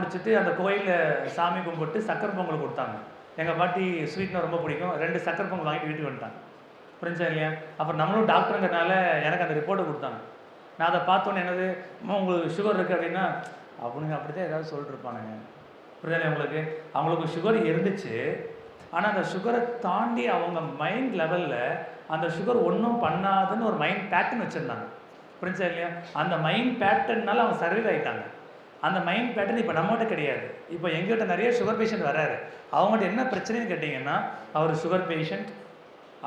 முடிச்சுட்டு அந்த கோயிலில் சாமி கும்பிட்டு சக்கரை பொங்கல் கொடுத்தாங்க. எங்கள் பாட்டி ஸ்வீட்னா ரொம்ப பிடிக்கும். 2 சக்கரை பொங்கல் வாங்கிட்டு வீட்டுக்கு வந்துட்டாங்க. புரிஞ்சா இல்லையா? அப்புறம் நம்மளும் டாக்டருங்கிறனால எனக்கு அந்த ரிப்போர்ட்டை கொடுத்தாங்க. நான் அதை பார்த்தோன்னே என்னது, அம்மா உங்களுக்கு சுகர் இருக்குது அப்படின்னா, அவனுங்க அப்படி தான் ஏதாவது சொல்லிட்டு இருப்பானுங்க. புரியுதா உங்களுக்கு? அவங்களுக்கு சுகர் இருந்துச்சு. ஆனால் அந்த சுகரை தாண்டி அவங்க மைண்ட் லெவலில் அந்த சுகர் ஒன்றும் பண்ணாதுன்னு ஒரு மைண்ட் பேட்டர்ன் வச்சுருந்தாங்க. புரிஞ்சா இல்லையா? அந்த மைண்ட் பேட்டர்னால அவங்க சர்வைவ் ஆகிட்டாங்க. அந்த மைண்ட் பேட்டர்ன் இப்போ நம்மகிட்ட கிடையாது. இப்போ எங்ககிட்ட நிறைய சுகர் பேஷண்ட் வராரு. அவங்ககிட்ட என்ன பிரச்சனைன்னு கேட்டிங்கன்னா, அவர் சுகர் பேஷண்ட்,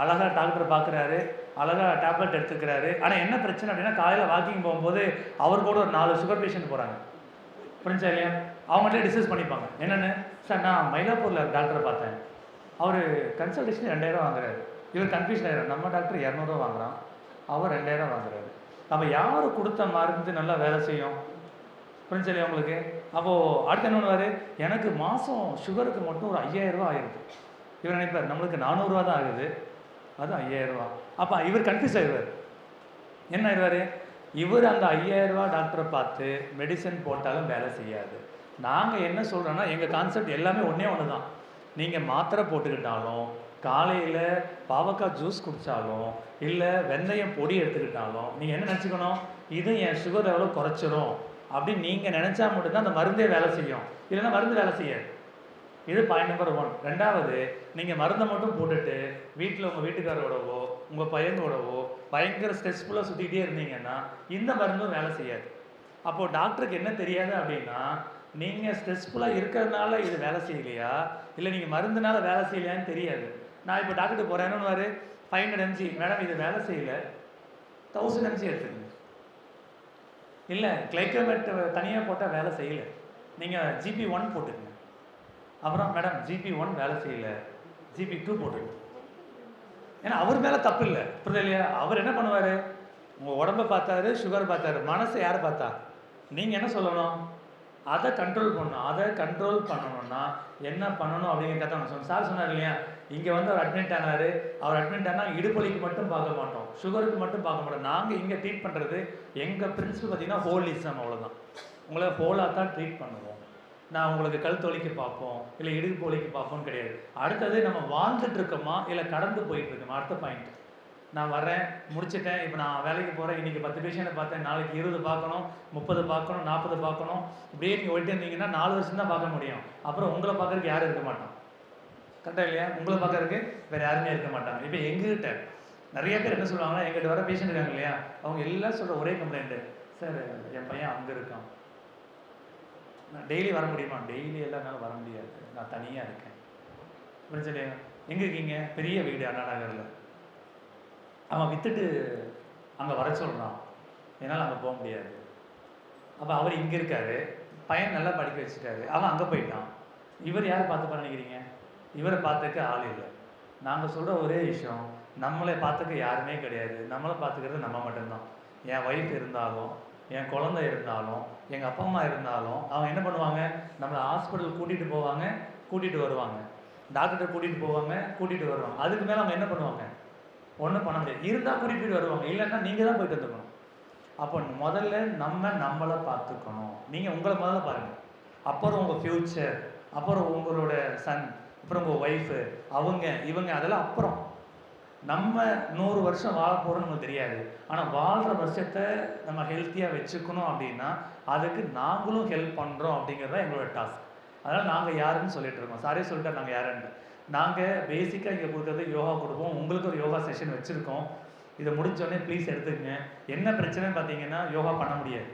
அழகாக டாக்டர் பார்க்குறாரு, அழகாக டேப்லெட் எடுத்துக்கிறாரு. ஆனால் என்ன பிரச்சனை அப்படின்னா, காலையில் வாக்கிங் போகும்போது அவர் கூட ஒரு 4 சுகர் பேஷண்ட் போகிறாங்க. புரிஞ்சா இல்லையா? அவங்கள்ட்ட டிஸ்கஸ் பண்ணிப்பாங்க. என்னென்னு, சார் நான் மயிலாப்பூரில் டாக்டரை பார்த்தேன், அவர் கன்சல்டேஷன் 2000 வாங்குறாரு. இவர் கன்ஃபியூஷன் ஆகிறார். நம்ம டாக்டர் 200 வாங்குறான், அவர் 2000 வாங்குறாரு. அப்போ யார் கொடுத்த மருந்து நல்லா வேலை செய்யும்? புரிஞ்சா இல்லையா உங்களுக்கு? அப்போது அடுத்து என்ன பண்ணுவார், எனக்கு மாதம் சுகருக்கு மட்டும் ஒரு 5000 ரூபா ஆயிடுது. இவர் நினைப்பார் நம்மளுக்கு 400 ரூபா தான் ஆகுது, அது 5000 ரூபா. அப்போ இவர் கன்ஃபியூஸ் ஆகிடுவார். என்ன ஆயிடுவார், இவர் அந்த 5000 ரூபா டாக்டரை பார்த்து மெடிசன் போட்டாலும் வேலை செய்யாது. நாங்கள் என்ன சொல்கிறோன்னா, எங்கள் கான்செப்ட் எல்லாமே ஒன்றே ஒன்று தான். நீங்கள் மாத்திரை போட்டுக்கிட்டாலும், காலையில் பாவக்காய் ஜூஸ் குடித்தாலும், இல்லை வெந்தயம் பொடி எடுத்துக்கிட்டாலும், நீங்கள் என்ன நினச்சிக்கணும், இது என் சுகர் எவ்வளோ குறைச்சிரும் அப்படின்னு நீங்கள் நினச்சா மட்டும்தான் அந்த மருந்தே வேலை செய்யும். இல்லைன்னா மருந்து வேலை செய்யாது. இது பாயிண்ட் நம்பர் 1. ரெண்டாவது, நீங்கள் மருந்தை மட்டும் போட்டுட்டு வீட்டில் உங்கள் வீட்டுக்காரோடவோ உங்கள் பையனோடவோ பயங்கர ஸ்ட்ரெஸ்ஃபுல்லாக சுற்றிக்கிட்டே இருந்தீங்கன்னா இந்த மருந்தும் வேலை செய்யாது. அப்போது டாக்டருக்கு என்ன தெரியாது அப்படின்னா, நீங்கள் ஸ்ட்ரெஸ்ஃபுல்லாக இருக்கிறதுனால இது வேலை செய்யலையா, இல்லை நீங்கள் மருந்துனால வேலை செய்யலையான்னு தெரியாது. நான் இப்போ டாக்டருக்கு போகிறேன்னு 500 mg, மேடம் இது வேலை செய்யலை, 1000 mg எடுத்துக்கங்க. இல்லை கிளைக்கோமெட் தனியாக போட்டால் வேலை செய்யலை, நீங்கள் GP1 போட்டுக்கங்க. அப்புறம் மேடம் GP1 வேலை செய்யலை, GP2 போட்டுக்கங்க. ஏன்னா அவர் மேலே தப்பு இல்லை, புரியுது இல்லையா? அவர் என்ன பண்ணுவார், உங்கள் உடம்பை பார்த்தாரு, சுகர் பார்த்தாரு, மனசை யாரை பார்த்தா? நீங்கள் என்ன சொல்லணும், அதை கண்ட்ரோல் பண்ணணும். அதை கண்ட்ரோல் பண்ணணும்னா என்ன பண்ணணும் அப்படிங்கிற கதை சொன்னோம். சார் சொன்னார் இல்லையா, இங்கே வந்து அவர் அட்மிட் ஆனார். அவர் அட்மிட் ஆனால் இடுப்பலிக்கு மட்டும் பார்க்க மாட்டோம், சுகருக்கு மட்டும் பார்க்க மாட்டோம். நாங்கள் இங்கே ட்ரீட் பண்ணுறது எங்கள் பிரின்சிபல் பார்த்தீங்கன்னா ஹோலிசம், அவ்வளோதான். உங்களை ஹோலாக தான் ட்ரீட் பண்ணுவோம். நான் உங்களுக்கு கழுத்து வலிக்கு பார்ப்போம், இல்லை இடுப்பு வலிக்கு பார்ப்போம்னு கிடையாது. அடுத்தது நம்ம வாழ்ந்துட்டு இருக்கோமா இல்லை கடந்து போயிட்டு இருக்கோமா, அடுத்த பாயிண்ட். நான் வரேன், முடிச்சிட்டேன், இப்போ நான் வேலைக்கு போகிறேன், இன்றைக்கி 10 பேஷண்ட்டை பார்த்தேன், நாளைக்கு 20 பார்க்கணும், 30 பார்க்கணும், 40 பார்க்கணும். இப்படியே நீங்கள் ஓடிட்டு இருந்தீங்கன்னா 4 வருஷம் தான் பார்க்க முடியும். அப்புறம் உங்களை பார்க்குறதுக்கு யாரும் இருக்க மாட்டோம். கரெக்டாக இல்லையா? உங்களை பார்க்குறதுக்கு வேறு யாருமே இருக்க மாட்டாங்க. இப்போ எங்ககிட்ட நிறைய பேர் என்ன சொல்லுவாங்கன்னா, எங்கிட்ட வர பேஷண்ட் இருக்காங்க இல்லையா, அவங்க எல்லாம் சொல்கிற ஒரே கம்ப்ளைண்ட்டு, சார் என் பையன் அங்கே இருக்கான், நான் டெய்லி வர முடியுமா? டெய்லி எல்லாருனாலும் வர முடியாது, நான் தனியாக இருக்கேன். புரிஞ்சு இல்லையா? எங்கே இருக்கீங்க? பெரிய வீடு அண்ணா நகரில். அவன் விற்றுட்டு அங்கே வர சொல்கிறான், என்னால் அங்கே போக முடியாது. அப்போ அவர் இங்கே இருக்கார், பையன் நல்லா படிக்க வச்சுட்டாரு, அவன் அங்கே போயிட்டான். இவர் யார் பார்த்துப்பா நினைக்கிறீங்க? இவரை பார்த்துக்க ஆள் இல்லை. நாங்கள் சொல்கிற ஒரே விஷயம், நம்மளை பார்த்துக்க யாருமே கிடையாது, நம்மளை பார்த்துக்கிறது நம்ம மட்டும்தான். என் ஒய்ஃப் இருந்தாலும், என் குழந்தை இருந்தாலும், எங்கள் அப்பா அம்மா இருந்தாலும், அவங்க என்ன பண்ணுவாங்க, நம்மளை ஹாஸ்பிட்டல் கூட்டிகிட்டு போவாங்க, கூட்டிகிட்டு வருவாங்க, டாக்டர்கிட்ட கூட்டிகிட்டு போவாங்க, கூட்டிகிட்டு வருவாங்க. அதுக்கு மேலே அவங்க என்ன பண்ணுவாங்க, ஒன்றும் பண்ண முடியாது. இருந்தால் கூட்டிகிட்டு வருவாங்க, இல்லைன்னா நீங்கள் தான் போயிட்டு வந்துக்கணும். அப்போ முதல்ல நம்மளை பார்த்துக்கணும். நீங்கள் உங்களை முதல்ல பாருங்கள், அப்புறம் உங்கள் ஃப்யூச்சர், அப்புறம் உங்களோட சன், அப்புறம் உங்கள் ஒய்ஃபு, அவங்க இவங்க, அதெல்லாம் அப்புறம். நம்ம 100 வருஷம் வாழ போகிறோம்னு நமக்கு தெரியாது. ஆனால் வாழ்கிற வருஷத்தை நம்ம ஹெல்த்தியாக வச்சுக்கணும் அப்படின்னா அதுக்கு நாங்களும் ஹெல்ப் பண்ணுறோம் அப்படிங்கிறது தான் எங்களோட டாஸ்க். அதனால் நாங்கள் யாருன்னு சொல்லிட்டு இருக்கோம். சாரே சொல்லிட்டார் நாங்கள் யாருன்னு. நாங்கள் பேசிக்காக இங்கே கொடுக்குறது யோகா கொடுப்போம். உங்களுக்கு ஒரு யோகா செஷன் வச்சுருக்கோம். இதை முடிஞ்சோடனே ப்ளீஸ் எடுத்துக்கங்க. என்ன பிரச்சனைன்னு பார்த்தீங்கன்னா, யோகா பண்ண முடியாது.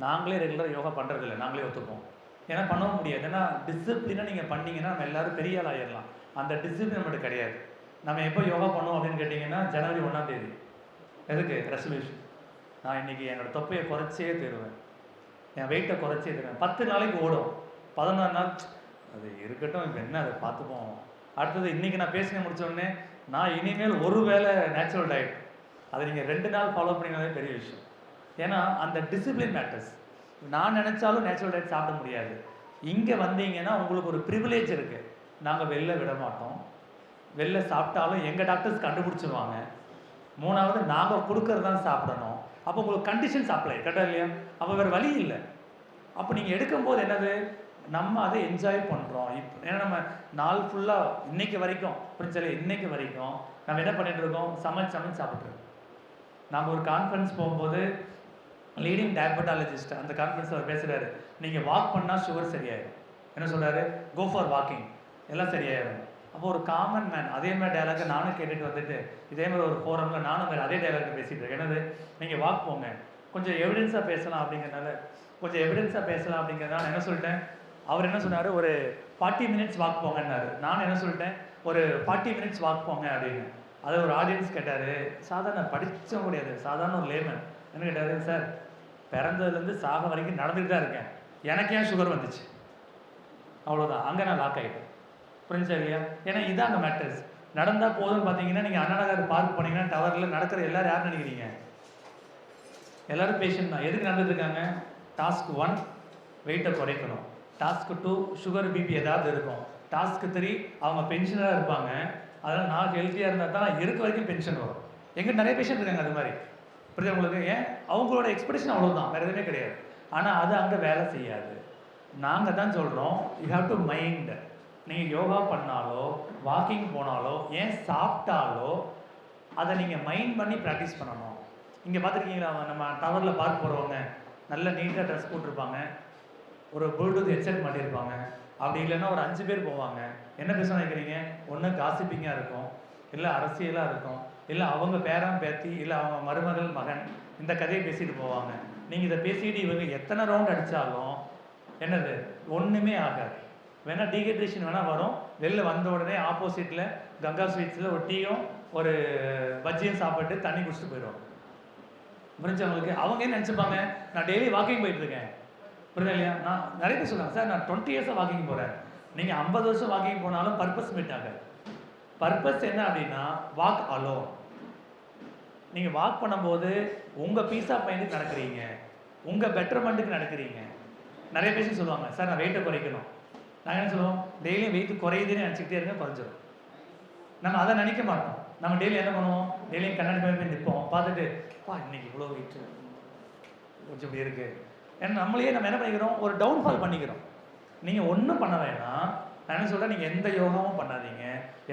நாங்களே ரெகுலராக யோகா பண்ணுறதில்ல, நாங்களே ஒத்துப்போம். ஏன்னா பண்ணவும் முடியாது. ஏன்னா டிசிப்ளினாக நீங்கள் பண்ணிங்கன்னா நம்ம எல்லோரும் பெரிய ஆள் ஆகிடலாம். அந்த டிசிப்ளின் நம்மகிட்ட கிடையாது. நம்ம எப்போ யோகா பண்ணுவோம் அப்படின்னு கேட்டிங்கன்னா, ஜனவரி 1ஆம் தேதி. எதுக்கு? ரெசல்யூஷன். நான் இன்றைக்கி என்னோடய தொப்பையை குறைச்சே தருவேன், என் வெயிட்டை குறைச்சே தருவேன். 10 நாளைக்கு ஓடும், 14 நாள் அது இருக்கட்டும், இப்போ என்ன அதை பார்த்துப்போம். அடுத்தது இன்றைக்கி நான் பேசின முடித்தோடனே, நான் இனிமேல் ஒரு வேளை நேச்சுரல் டயட், அதை நீங்கள் 2 நாள் ஃபாலோ பண்ணினாலே பெரிய விஷயம். ஏன்னா அந்த டிசிப்ளின் மேட்டர்ஸ். நான் நினச்சாலும் நேச்சுரல் டயட் சாப்பிட முடியாது. இங்கே வந்தீங்கன்னா உங்களுக்கு ஒரு ப்ரிவிலேஜ் இருக்குது. நாங்கள் வெளில விட மாட்டோம். வெளில சாப்பிட்டாலும் எங்கள் டாக்டர்ஸ் கண்டுபிடிச்சிருவாங்க. 3வது நாங்கள் கொடுக்கறது தான் சாப்பிடணும். அப்போ உங்களுக்கு கண்டிஷன்ஸ் அப்ளை, கரெக்டாக இல்லையா? அப்போ வேறு வழி இல்லை. அப்போ நீங்கள் எடுக்கும்போது என்னது, நம்ம அதை என்ஜாய் பண்ணுறோம். ஏன்னா நம்ம நாள் ஃபுல்லாக இன்னைக்கு வரைக்கும் புரிஞ்சல, இன்னைக்கு வரைக்கும் நம்ம என்ன பண்ணிட்டு இருக்கோம், சமைச்சு சாப்பிட்ருக்கோம். நம்ம ஒரு கான்ஃபரன்ஸ் போகும்போது லீடிங் டயபெட்டாலஜிஸ்ட் அந்த கான்ஃபரன்ஸில் அவர் பேசுகிறாரு, நீங்கள் வாக் பண்ணால் சுகர் சரியாயிடும். என்ன சொல்கிறாரு, கோ ஃபார் வாக்கிங், எல்லாம் சரியாயிடும். அப்போ ஒரு காமன் மேன் அதே மாதிரி டைலாக்கை நானும் கேட்டுட்டு வந்துட்டு இதே மாதிரி ஒரு ஃபோரமில் நானும் அதே டைலாக்கை பேசிகிட்டு இருக்கேன். என்னது, நீங்கள் வாக் போங்க, கொஞ்சம் எவிடன்ஸாக பேசலாம் அப்படிங்கிறனால நான் என்ன சொல்லிட்டேன், அவர் என்ன சொன்னார், ஒரு 40 மினிட்ஸ் வாக் போங்கன்னாரு. நான் என்ன சொல்லிட்டேன், ஒரு 40 மினிட்ஸ் வாக் போங்க அப்படின்னு. அதை ஒரு ஆடியன்ஸ் கேட்டார், சாதாரண படித்தவங்க கிடையாது, சாதாரண ஒரு லேமன் என்ன கேட்டார், சார் பிறந்ததுலேருந்து சாக வரைக்கும் நடந்துகிட்டு தான் இருக்கேன், எனக்கு ஏன் சுகர் வந்துச்சு, அவ்வளோதான். அங்கே நான் லாக் ஆகிட்டேன். புரிஞ்சா இல்லையா? ஏன்னா இதான் அங்கே மேட்டர்ஸ். நடந்தால் போதும்னு பார்த்தீங்கன்னா, நீங்கள் அண்ணா நகர் பார்க் போனீங்கன்னா டவரில் நடக்கிற எல்லோரும் யார் நினைக்கிறீங்க, எல்லோரும் பேஷண்ட் தான். எதுக்கு நடந்துட்டு இருக்காங்க, டாஸ்க் 1 வெயிட்டை குறைக்கணும், டாஸ்க் 2 சுகர் பிபி ஏதாவது இருக்கும், டாஸ்க் 3 அவங்க பென்ஷனராக இருப்பாங்க, அதனால் நான் ஹெல்த்தியாக இருந்தால் தான் நான் இருக்க வரைக்கும் பென்ஷன் வரும். எங்கே நிறைய பேஷண்ட் இருக்காங்க அது மாதிரி. புரியுது உங்களுக்கு? ஏன் அவங்களோட எக்ஸ்பெக்டேஷன் அவ்வளோதான், வேறு எதுவுமே கிடையாது. ஆனால் அது அங்கே வேலை செய்யாது. நாங்கள் தான் சொல்கிறோம், யூ ஹாவ் டு மைண்ட். நீங்கள் யோகா பண்ணாலோ வாக்கிங் போனாலோ ஏன் சாப்பிட்டாலோ அதை நீங்கள் மைண்ட் பண்ணி ப்ராக்டிஸ் பண்ணணும். இங்கே பார்த்துருக்கீங்களா, நம்ம டவரில் பார்க் போகிறவங்க நல்ல நீட்டாக ட்ரெஸ் போட்டிருப்பாங்க, ஒரு ப்ளூடூத் ஹெட்செட் மாட்டியிருப்பாங்க. அப்படி இல்லைன்னா ஒரு 5 பேர் போவாங்க. என்ன பேச நினைக்கிறீங்க, ஒன்று காசிப்பிங்காக இருக்கும், இல்லை அரசியலாக இருக்கும், இல்லை அவங்க பேரன் பேத்தி, இல்லை அவங்க மருமகள் மகன், இந்த கதையை பேசிட்டு போவாங்க. நீங்கள் இதை பேசிட்டு இவங்க எத்தனை ரவுண்ட் அடித்தாலும் என்னது ஒன்றுமே ஆகாது. வேணால் டீஹைட்ரேஷன் வேணால் வரும். வெளில வந்த உடனே ஆப்போசிட்டில் கங்கா ஸ்வீட்ஸில் ஒரு டீயும் ஒரு பஜ்ஜியும் சாப்பிட்டு தண்ணி குடிச்சிட்டு போயிடுவாங்க. புரிஞ்சவங்களுக்கு அவங்க என்ன நினச்சிப்பாங்க, நான் டெய்லி வாக்கிங் போயிட்டுருக்கேன். புரியுதா இல்லையா? நான் நிறைய பேர் சொல்லுவாங்க, சார் நான் 20 இயர்ஸாக வாக்கிங் போகிறேன். நீங்கள் 50 வருஷம் வாக்கிங் போனாலும் பர்பஸ் மீட் ஆகாது. பர்பஸ் என்ன அப்படின்னா, வாக் அலோன். நீங்கள் வாக் பண்ணும்போது உங்கள் பீஸ் ஆஃப் மைண்டுக்கு நடக்கிறீங்க, உங்கள் பெட்டர்மெண்ட்டுக்கு நடக்கிறீங்க. நிறைய பேர் சொல்லுவாங்க, சார் நான் வெயிட்டை குறைக்கணும். நாங்கள் என்ன சொல்லுவோம், டெய்லியும் வெயிட் குறையுதுன்னு நினச்சிக்கிட்டே இருங்க, குறைஞ்சிடும். நம்ம அதை நினைக்க மாட்டோம். நம்ம டெய்லி என்ன பண்ணுவோம், டெய்லியும் கண்ணாடி போய் நிற்போம், பார்த்துட்டு இன்னைக்கு இவ்வளோ வெயிட் கொஞ்சம் இப்படி இருக்குது. ஏன்னா நம்மளையே நம்ம என்ன பண்ணிக்கிறோம், ஒரு டவுன்ஃபால் பண்ணிக்கிறோம். நீங்கள் ஒன்றும் பண்ண வேணாம். நான் என்ன சொல்கிறேன், நீங்கள் எந்த யோகாவும் பண்ணாதீங்க,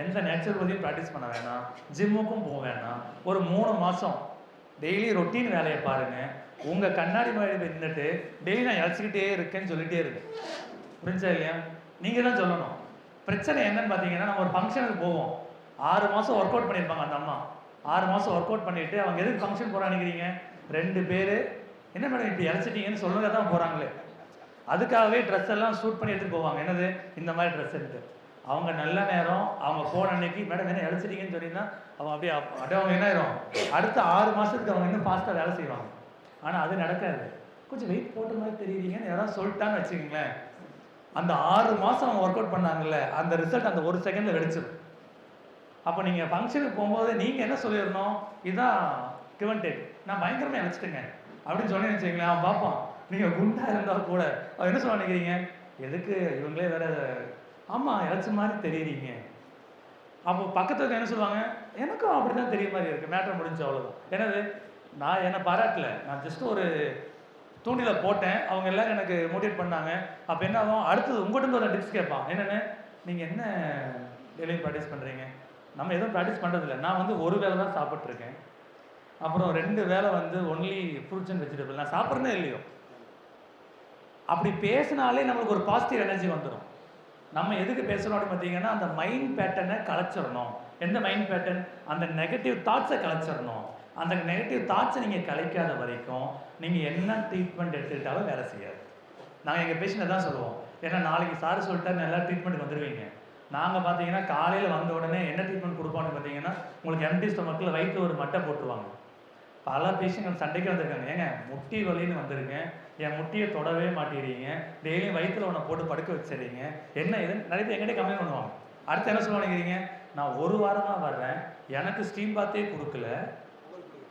எந்த நேச்சுரோபதியும் ப்ராக்டிஸ் பண்ண வேணாம், ஜிம்முக்கும் போக வேணாம். ஒரு 3 மாதம் டெய்லி ரொட்டீன் வேலையை பாருங்கள். உங்கள் கண்ணாடி மாதிரி நின்றுட்டு டெய்லி நான் இழைச்சிக்கிட்டே இருக்கேன்னு சொல்லிகிட்டே இருக்கு. புரிஞ்சா இல்லையா? நீங்கள் தான் சொல்லணும். பிரச்சனை என்னன்னு பார்த்தீங்கன்னா, நம்ம ஒரு ஃபங்க்ஷனுக்கு போவோம், 6 மாதம் ஒர்க் அவுட் பண்ணியிருப்பாங்க அந்த அம்மா. 6 மாதம் ஒர்க் அவுட் பண்ணிவிட்டு அவங்க எதுக்கு ஃபங்க்ஷன் போகிறான்னு நினைக்கிறீங்க, 2 பேர் என்ன மேடம் இப்படி இழைச்சிட்டீங்கன்னு சொல்லுங்க தான் போகிறாங்களே. அதுக்காகவே ட்ரெஸ் எல்லாம் ஷூட் பண்ணி எடுத்துகிட்டு போவாங்க. என்னது, இந்த மாதிரி ட்ரெஸ் எடுத்து அவங்க நல்ல நேரம் அவங்க போன அன்னைக்கு மேடம் என்ன இழைச்சிட்டீங்கன்னு சொன்னீங்கன்னா அவங்க அப்படியே அவங்க என்ன ஆயிரும், அடுத்த 6 மாதத்துக்கு அவங்க இன்னும் ஃபாஸ்ட்டாக வேலை செய்வாங்க. ஆனால் அது நடக்காது. கொஞ்சம் வெயிட் போட்ட மாதிரி தெரியுறீங்கன்னு யாராவது சொல்லிட்டான்னு வச்சுக்கோங்களேன், அந்த 6 மாதம் அவங்க ஒர்க் அவுட் பண்ணாங்கல்ல, அந்த ரிசல்ட் அந்த 1 செகண்டில் வெடிச்சிடும். அப்போ நீங்கள் ஃபங்க்ஷனுக்கு போகும்போது நீங்கள் என்ன சொல்லிடணும், இதுதான் கிவன்டேட், நான் பயங்கரமாக இழைச்சிட்டேங்க அப்படின்னு சொன்னேன்னு வச்சுக்கோங்களேன், அவன் பார்ப்பான். நீங்கள் குண்டாக இருந்தால் கூட அவன் என்ன சொல்ல நினைக்கிறீங்க, எதுக்கு இவங்களே வேற, ஆமாம் இழைச்ச மாதிரி தெரியுறீங்க. அப்போ பக்கத்தில் என்ன சொல்லுவாங்க, எனக்கும் அப்படி தான் தெரிய மாதிரி இருக்குது, மேட்டர் முடிஞ்சு அவ்வளோதான். என்னது, நான் என்னை பாராட்டல, நான் ஜஸ்ட் ஒரு தூண்டில போட்டேன், அவங்க எல்லோரும் எனக்கு மோட்டிவேட் பண்ணாங்க. அப்போ என்ன ஆகும், அடுத்தது உங்கள்கிட்ட ஒரு டிப்ஸ் கேட்பான். என்னென்னு, நீங்கள் என்ன டெய்லியும் ப்ராக்டிஸ் பண்ணுறீங்க? நம்ம எதுவும் ப்ராக்டிஸ் பண்ணுறதில்ல. நான் வந்து ஒரு வேளை தான் சாப்பிட்ருக்கேன், அப்புறம் 2 வேளை வந்து ஒன்லி ஃப்ரூட்ஸ் அண்ட் வெஜிடபிள், நான் சாப்பிட்றதே இல்லையோ. அப்படி பேசினாலே நம்மளுக்கு ஒரு பாசிட்டிவ் எனர்ஜி வந்துடும். நம்ம எதுக்கு பேசணும் அப்படின்னு பார்த்தீங்கன்னா, அந்த மைண்ட் பேட்டர்னை கலைச்சிடணும். எந்த மைண்ட் பேட்டர்ன், அந்த நெகட்டிவ் தாட்ஸை கலைச்சிடணும். அந்த நெகட்டிவ் தாட்ஸை நீங்கள் கலைக்காத வரைக்கும் நீங்கள் என்ன ட்ரீட்மெண்ட் எடுத்துக்கிட்டாலும் வேலை செய்யாது. நாங்கள் எங்கள் பேஷண்ட்டை தான் சொல்லுவோம், ஏன்னா நாளைக்கு சார் சொல்லிட்டாரு நல்லா ட்ரீட்மெண்ட் வந்துடுவீங்க. நாங்கள் பார்த்தீங்கன்னா காலையில் வந்த உடனே என்ன ட்ரீட்மெண்ட் கொடுப்போம்னு பார்த்தீங்கன்னா, உங்களுக்கு எம்டி ஸ்டொமக்கில் வயிற்று ஒரு மட்டை போட்டுருவாங்க. பல பேஷண்ட் சண்டைக்கு வந்திருக்காங்க, ஏங்க முட்டி வலின்னு வந்திருக்கேன், என் முட்டியை தொடவே மாட்டேறீங்க, டெய்லியும் வயிற்றில் ஒன்று போட்டு படுக்க வச்சிடுறீங்க, என்ன இதுன்னு நிறைய பேர் எங்கிட்டே கம்ப்ளைண்ட் பண்ணுவாங்க. அடுத்து என்ன சொல்ல நினைக்கிறீங்க, நான் 1 வாரமாக வர்றேன், எனக்கு ஸ்டீம் பாத்தே கொடுக்கல,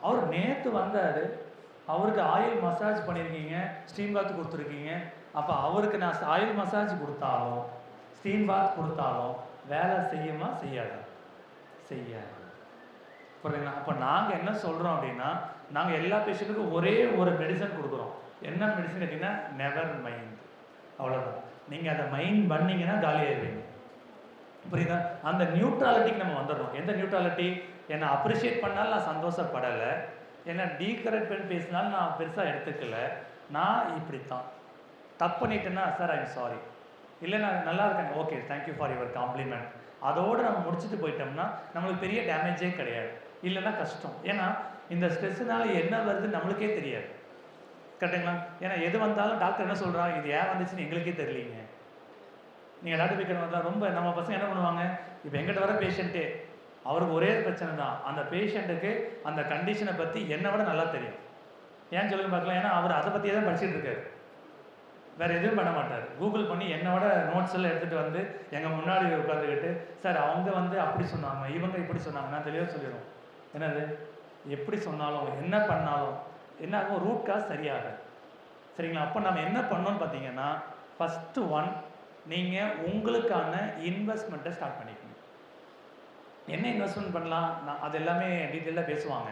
அவர் நேற்று வந்தார், அவருக்கு ஆயில் மசாஜ் பண்ணியிருக்கீங்க, ஸ்டீம் பாத் கொடுத்துருக்கீங்க, அப்போ அவருக்கு நான் ஆயில் மசாஜ் கொடுத்தாலும் ஸ்டீம் பாத் கொடுத்தாலும் வேலை செய்யுமா செய்யாது, செய்யாது. புரியுதுங்களா? அப்போ நாங்கள் என்ன சொல்கிறோம் அப்படின்னா, நாங்கள் எல்லா பேஷண்ட்டுக்கும் ஒரே ஒரு மெடிசன் கொடுக்குறோம். என்ன மெடிசன் கேட்டிங்கன்னா நெவர் மைண்ட், அவ்வளோதான். நீங்கள் அதை மைண்ட் பண்ணிங்கன்னா காலியாகிடுவீங்க. புரியுதா? அந்த நியூட்ராலிட்டிக்கு நம்ம வந்துடுறோம். எந்த நியூட்ராலிட்டி? என்னை அப்ரிஷியேட் பண்ணாலும் நான் சந்தோஷப்படலை, என்னை டீகரெக்ட் பண்ணி பேசினாலும் நான் பெருசாக எடுத்துக்கல, நான் இப்படித்தான். தப்பு பண்ணிட்டேன்னா சார் ஐம் சாரி, இல்லை நான் நல்லா இருக்கேன், okay thank you for your compliment, அதோடு நம்ம முடிச்சுட்டு போயிட்டோம்னா நம்மளுக்கு பெரிய டேமேஜே கிடையாது. இல்லைன்னா கஷ்டம். ஏன்னா இந்த ஸ்ட்ரெஸ்ஸுனால என்ன வருது நம்மளுக்கே தெரியாது. கரெக்டுங்களா? ஏன்னா எது வந்தாலும் டாக்டர் என்ன சொல்கிறாங்க, இது ஏன் வந்துச்சுன்னு எங்களுக்கே தெரியலீங்க. நீங்கள் டாக்டர் போய்க்கிற வந்தால் ரொம்ப நம்ம பசங்க என்ன பண்ணுவாங்க, இப்போ எங்கிட்ட வர பேஷண்ட்டே அவருக்கு ஒரே பிரச்சனை தான், அந்த பேஷண்ட்டுக்கு அந்த கண்டிஷனை பற்றி என்னை விட நல்லா தெரியும். ஏன் சொல்லுங்க பார்க்கலாம்? ஏன்னா அவர் அதை பற்றியே தான் படிச்சுட்டு இருக்காரு, வேறு எதுவும் பண்ண மாட்டார். கூகுள் பண்ணி என்னோட நோட்ஸ் எல்லாம் எடுத்துகிட்டு வந்து எங்கள் முன்னாடி உட்காந்துக்கிட்டு, சார் அவங்க வந்து அப்படி சொன்னாங்க, இவங்க இப்படி சொன்னாங்க, நான் தெளிவாக சொல்லிடுவோம். என்னது எப்படி சொன்னாலும் என்ன பண்ணாலும் என்ன ஆகும், ரூட் காஸ் சரியாக. சரிங்களா? அப்போ நம்ம என்ன பண்ணோன்னு பார்த்தீங்கன்னா, ஃபஸ்ட்டு ஒன், நீங்கள் உங்களுக்கான இன்வெஸ்ட்மெண்ட்டை ஸ்டார்ட் பண்ணிக்கணும். என்ன இன்வெஸ்ட்மெண்ட் பண்ணலாம், நான் அது எல்லாமே டீட்டெயிலாக பேசுவாங்க.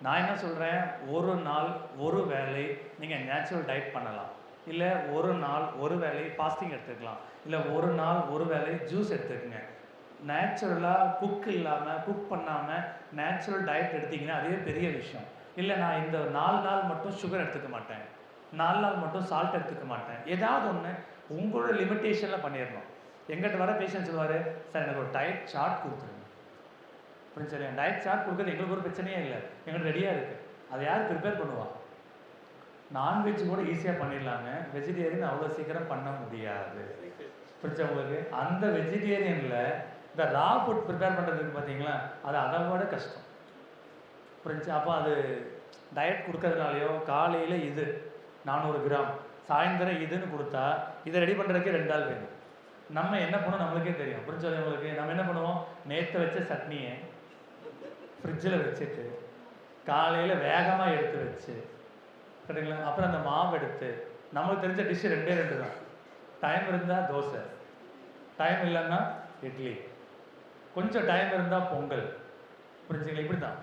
நான் என்ன சொல்கிறேன், ஒரு நாள் ஒரு வேளை நீங்கள் நேச்சுரல் டயட் பண்ணலாம், இல்லை ஒரு நாள் ஒரு வேளை ஃபாஸ்டிங் எடுத்துக்கலாம், இல்லை ஒரு நாள் ஒரு வேளை ஜூஸ் எடுத்துக்கங்க. நேச்சுரலாக குக் இல்லாமல், குக் பண்ணாமல் நேச்சுரல் டயட் எடுத்திங்கன்னா அதுவே பெரிய விஷயம். இல்லை நான் இந்த 4 நாள் மட்டும் சுகர் எடுத்துக்க மாட்டேன், 4 நாள் மட்டும் சால்ட் எடுத்துக்க மாட்டேன், ஏதாவது ஒன்று உங்களோட லிமிட்டேஷனில் பண்ணிடணும். எங்கிட்ட வர பேஷண்ட் சொல்லுவார், சார் எனக்கு ஒரு டயட் சார்ட் கொடுத்துருங்க. அப்படின்னு சொல்லி டயட் சார்ட் கொடுக்குறது எங்களுக்கு ஒரு பிரச்சனையே இல்லை, எங்களுக்கு ரெடியாக இருக்குது. அதை யார் ப்ரிப்பேர் பண்ணுவா? நான்வெஜ் கூட ஈஸியாக பண்ணிடலாங்க, வெஜிடேரியன் அவ்வளோ சீக்கிரம் பண்ண முடியாது. புரிஞ்சா உங்களுக்கு? அந்த வெஜிடேரியனில் இந்த ரா ஃபுட் ப்ரிப்பேர் பண்ணுறதுக்கு பார்த்தீங்களா, அது அதை விட கஷ்டம். புரிஞ்சா? அப்போ அது டயட் கொடுக்கறதுனாலையோ, காலையில் இது 400 கிராம், சாயந்தரம் இதுன்னு கொடுத்தா இதை ரெடி பண்ணுறதுக்கே 2 நாள் வேணும். நம்ம என்ன பண்ணுவோம் நம்மளுக்கே தெரியும். புரிஞ்சா உங்களுக்கு? நம்ம என்ன பண்ணுவோம், நேற்று வச்ச சட்னியை ஃப்ரிட்ஜில் வச்சுட்டு காலையில் வேகமாக எடுத்து வச்சு, சரிங்களா, அப்புறம் அந்த மாவு எடுத்து, நம்மளுக்கு தெரிஞ்ச டிஷ்ஷு 2 தான். டைம் இருந்தால் தோசை, டைம் இல்லைன்னா இட்லி, கொஞ்சம் டைம் இருந்தால் பொங்கல். புரிஞ்சுங்களா? இப்படி தான்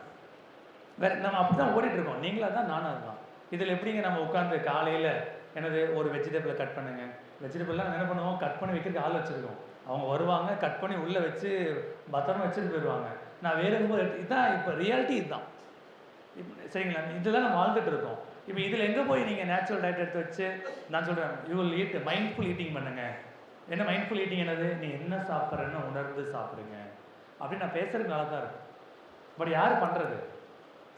வேறு நம்ம அப்படி தான் ஓடிட்டுருக்கோம். நீங்களாக தான் நானும் அதுதான். இதில் எப்படிங்க நம்ம உட்காந்து காலையில் என்னது ஒரு வெஜிடபிளை கட் பண்ணுங்க, வெஜிடபிள்லாம் என்ன பண்ணுவோம், கட் பண்ணி வைக்கிறதுக்கு ஆள் வச்சுருக்கோம். அவங்க வருவாங்க, கட் பண்ணி உள்ளே வச்சு பத்திரமா வச்சுட்டு போயிடுவாங்க. நான் வேறு எதுவும் இதுதான் இப்போ ரியாலிட்டி. இதுதான் சரிங்களா? இதெல்லாம் நம்ம வாழ்ந்துட்டு இருக்கோம். இப்போ இதில் எங்கே போய் நீங்கள் நேச்சுரல் டயட் எடுத்து வச்சு, நான் சொல்கிறேன் you will eat mindful eating பண்ணுங்கள். என்ன மைண்ட்ஃபுல் ஈட்டிங்? என்னது, நீ என்ன சாப்பிட்றன்னு உணர்ந்து சாப்பிடுங்க அப்படின்னு நான் பேசுகிறதுக்கு நல்லா தான் இருக்கும். பட் யார் பண்ணுறது?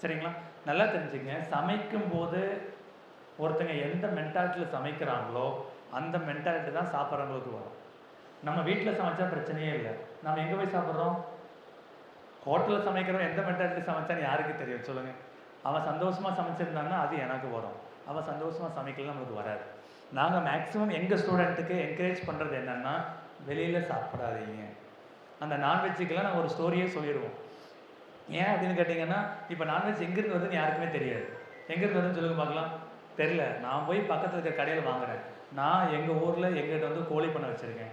சரிங்களா? நல்லா தெரிஞ்சுங்க, சமைக்கும் போது ஒருத்தங்க எந்த மென்டாலிட்டியில் சமைக்கிறாங்களோ அந்த மென்டாலிட்டி தான் சாப்பிட்றவங்களுக்கு வரும். நம்ம வீட்டில் சமைச்சா பிரச்சனையே இல்லை, நம்ம எங்கே போய் சாப்பிட்றோம்? ஹோட்டலில் சமைக்கிறோம். எந்த மென்டாலிட்டி சமைச்சான்னு யாருக்கு தெரியும் சொல்லுங்கள்? அவன் சந்தோஷமாக சமைச்சிருந்தான்னா அது எனக்கு வரும், அவன் சந்தோஷமாக சமைக்கலாம் நம்மளுக்கு வராது. நாங்கள் மேக்ஸிமம் எங்கள் ஸ்டூடெண்ட்டுக்கு என்கரேஜ் பண்ணுறது என்னென்னா, வெளியில் சாப்பிடாதீங்க. அந்த நான்வெஜ்ஜுக்கெல்லாம் நாங்கள் ஒரு ஸ்டோரியே சொல்லிடுவோம். ஏன் அப்படின்னு கேட்டிங்கன்னா, இப்போ நான்வெஜ் எங்கேருந்து வருதுன்னு யாருக்குமே தெரியாது. எங்கேருந்து வருதுன்னு சொல்லுங்க பார்க்கலாம். தெரில. நான் போய் பக்கத்தில் இருக்க கடையில் வாங்குகிறேன். நான் எங்கள் ஊரில் எங்கிட்ட வந்து கோழி பண்ணை வச்சுருக்கேன்,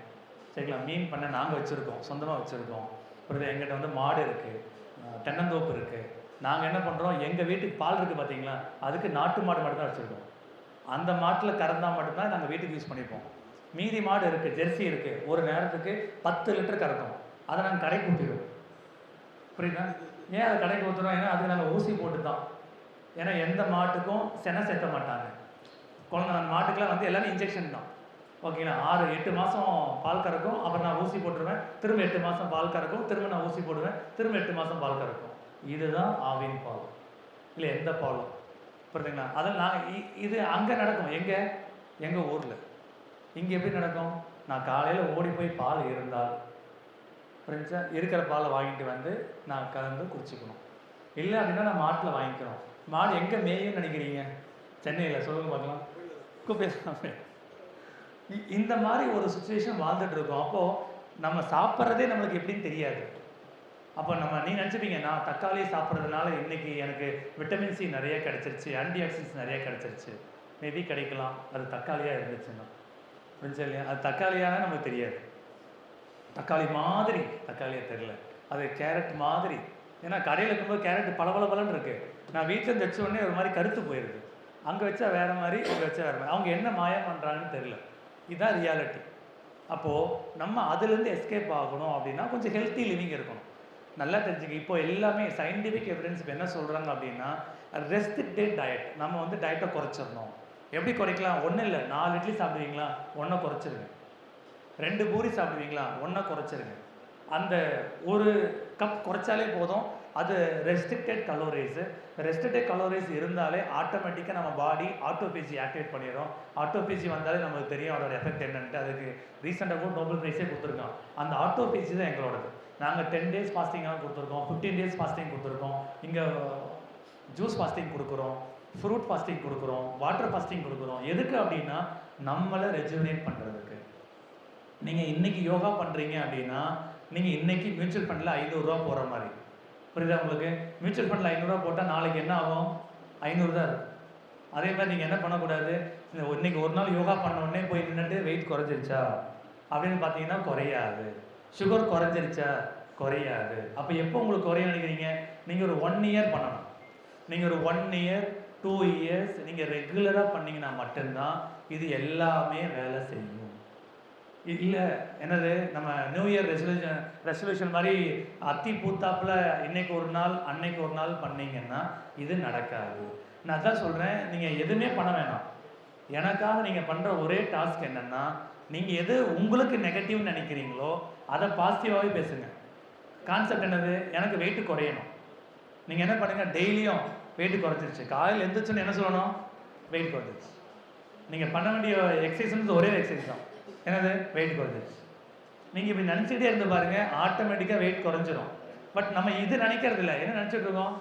சரிங்களா, மீன் பண்ணை நாங்கள் வச்சுருக்கோம், சொந்தமாக வச்சுருக்கோம். அப்புறம் எங்கிட்ட வந்து மாடு இருக்குது, தென்னந்தோப்பு இருக்குது. நாங்கள் என்ன பண்ணுறோம், எங்கள் வீட்டுக்கு பால் இருக்குது பார்த்தீங்களா, அதுக்கு நாட்டு மாடு மட்டும் தான் வச்சுருக்கோம். அந்த மாட்டில் கறந்தால் மட்டும்தான் நாங்கள் வீட்டுக்கு யூஸ் பண்ணிப்போம். மீதி மாடு இருக்குது, ஜெர்சி இருக்குது, ஒரு நேரத்துக்கு 10 லிட்டர் கறக்கும். அதை நாங்கள் கடைக்கு ஊற்றிடுவோம். புரியுதா? ஏன் அதை கடைக்கு ஊற்றுறோம்? ஏன்னா அதுக்கு நாங்கள் ஊசி போட்டு தான். ஏன்னா எந்த மாட்டுக்கும் செனை சேர்த்த மாட்டாங்க. குழந்தை மாட்டுக்கெலாம் வந்து எல்லாமே இன்ஜெக்ஷன் தான். ஓகேங்களா? 6-8 மாதம் பால் கறக்கும், அப்புறம் நான் ஊசி போட்டுருவேன், திரும்ப 8 மாதம் பால் கறக்கும், திரும்ப நான் ஊசி போடுவேன், திரும்ப 8 மாதம் பால் கறக்கும். இதுதான் ஆவின் பால், இல்லை எந்த பாலும். புரியுதுங்களா? அதில் நாங்கள் இது அங்கே நடக்கும். எங்கள் ஊரில். இங்கே எப்படி நடக்கும்? நான் காலையில் ஓடி போய் பால் இருந்தால் புரிஞ்சா இருக்கிற பாலை வாங்கிட்டு வந்து நான் கலந்து குடிச்சிக்கணும். இல்லை அப்படின்னா நான் மாட்டில் வாங்கிக்கிறோம். மாடு எங்கே மேயுன்னு நினைக்கிறீங்க? சென்னையில் சொல்லுங்க பார்க்கலாம். குப்பை. இந்த மாதிரி ஒரு சுச்சுவேஷன் வாழ்ந்துட்டு இருக்கோம். அப்போது நம்ம சாப்பிட்றதே நம்மளுக்கு எப்படின்னு தெரியாது. அப்போ நீ நினச்சிப்பீங்க, நான் தக்காளி சாப்பிட்றதுனால இன்றைக்கி எனக்கு விட்டமின் சி நிறைய கிடச்சிருச்சு, ஆன்டி ஆக்சிடென்ட்ஸ் நிறைய கிடச்சிருச்சு. மேபி கிடைக்கலாம், அது தக்காளியாக இருந்துச்சுன்னா. புரிஞ்சா இல்லையா? அது தக்காளியாக நமக்கு தெரியாது. தக்காளி மாதிரி தக்காளியாக தெரியல, அது கேரட் மாதிரி. ஏன்னா கடையில் இருக்கும்போது கேரட் பளபளன்னு இருக்குது, நான் வீட்டில் தைச்ச உடனே ஒரு மாதிரி கருத்து போயிடுது. அங்கே வச்சா வேறு மாதிரி, இங்கே வச்சா வேறு மாதிரி. அவங்க என்ன மாயம் பண்ணுறாங்கன்னு தெரில. இதுதான் ரியாலிட்டி. அப்போது நம்ம அதுலேருந்து எஸ்கேப் ஆகணும் அப்படின்னா கொஞ்சம் ஹெல்த்தி லிவிங் இருக்கணும். நல்லா தெரிஞ்சுக்க, இப்போ எல்லாமே சயின்டிஃபிக் எவிடன்ஸ் இப்போ என்ன சொல்கிறாங்க அப்படின்னா, ரெஸ்ட்ரிக்டட் டயட். நம்ம வந்து டயட்டை குறைச்சிடணும். எப்படி குறைக்கலாம்? ஒன்றும் இல்லை, 4 இட்லி சாப்பிடுவீங்களா, 1 குறைச்சிருங்க. 2 பூரி சாப்பிடுவீங்களா, 1 குறைச்சிருங்க. அந்த ஒரு கப் குறைச்சாலே போதும். அது ரெஸ்ட்ரிக்டட் கலோரிஸு. ரெஸ்ட்ரிக்டட் கலோரிஸ் இருந்தாலே ஆட்டோமேட்டிக்காக நம்ம பாடி ஆட்டோபேஜி ஆக்டிவேட் பண்ணிடும். ஆட்டோபேஜி வந்தாலே நமக்கு தெரியும் அதோட எஃபெக்ட் என்னன்ட்டு. அதுக்கு ரீசெண்டாக கூட நோபல் ப்ரைஸே கொடுத்துருக்கோம். அந்த ஆட்டோபேஜி தான் எங்களோடது. நாங்கள் 10 days ஃபாஸ்டிங்காக கொடுத்துருக்கோம், 15 days ஃபாஸ்டிங் கொடுத்துருக்கோம், இங்கே ஜூஸ் ஃபாஸ்டிங் கொடுக்குறோம், ஃப்ரூட் ஃபாஸ்டிங் கொடுக்குறோம், வாட்டர் ஃபாஸ்டிங் கொடுக்குறோம். எதுக்கு அப்படின்னா நம்மளை ரெஜுவினேட் பண்ணுறதுக்கு. நீங்கள் இன்றைக்கி யோகா பண்ணுறீங்க அப்படின்னா நீங்கள் இன்றைக்கி மியூச்சுவல் ஃபண்டில் 500 ரூபா போகிற மாதிரி. புரியுதா உங்களுக்கு? மியூச்சுவல் ஃபண்டில் 500 ரூபா போட்டால் நாளைக்கு என்ன ஆகும்? 500 தான் இருக்கும். அதே மாதிரி நீங்கள் என்ன பண்ணக்கூடாது, இன்றைக்கி ஒரு நாள் யோகா பண்ண உடனே போய் நின்றுட்டு வெயிட் குறைஞ்சிருச்சா அப்படின்னு பார்த்தீங்கன்னா குறையாது. சுகர் குறைஞ்சிருச்சா குறையாது. அப்போ எப்போ உங்களுக்கு குறைய நினைக்கிறீங்க? நீங்கள் ஒரு 1 year பண்ணணும். நீங்கள் ஒரு 1 year 2 years நீங்கள் ரெகுலராக பண்ணிங்கன்னா மட்டும்தான் இது எல்லாமே வேலை செய்யும். இல்லை என்னது, நம்ம நியூ இயர் ரெசல்யூஷன் மாதிரி அத்தி பூத்தாப்பில் இன்றைக்கி ஒரு நாள் அன்னைக்கு ஒரு நாள் பண்ணிங்கன்னா இது நடக்காது. நான் தான் சொல்கிறேன், நீங்கள் எதுவுமே பண்ண வேணாம். எனக்காக நீங்கள் பண்ணுற ஒரே டாஸ்க் என்னென்னா, நீங்கள் எது உங்களுக்கு நெகட்டிவ்னு நினைக்கிறீங்களோ அதை பாசிட்டிவாகவே பேசுங்க. கான்செப்ட் என்னது? எனக்கு வெயிட்டு குறையணும். நீங்கள் என்ன பண்ணுங்கள், டெய்லியும் வெயிட்டு குறைச்சிருச்சு, காலையில் எழுந்திரிச்சுன்னு என்ன சொல்லணும்? வெயிட் குறைஞ்சிருச்சு. நீங்கள் பண்ண வேண்டிய எக்ஸசைஸ் ஒரே எக்ஸசைஸ் தான். என்னது? வெயிட் குறைஞ்சிருச்சு. நீங்கள் இப்படி நினச்சிக்கிட்டே இருந்து பாருங்கள், ஆட்டோமேட்டிக்காக வெயிட் குறைஞ்சிரும். பட் நம்ம இது நினைக்கிறது இல்லை. என்ன நினச்சிட்டு இருக்கோம்?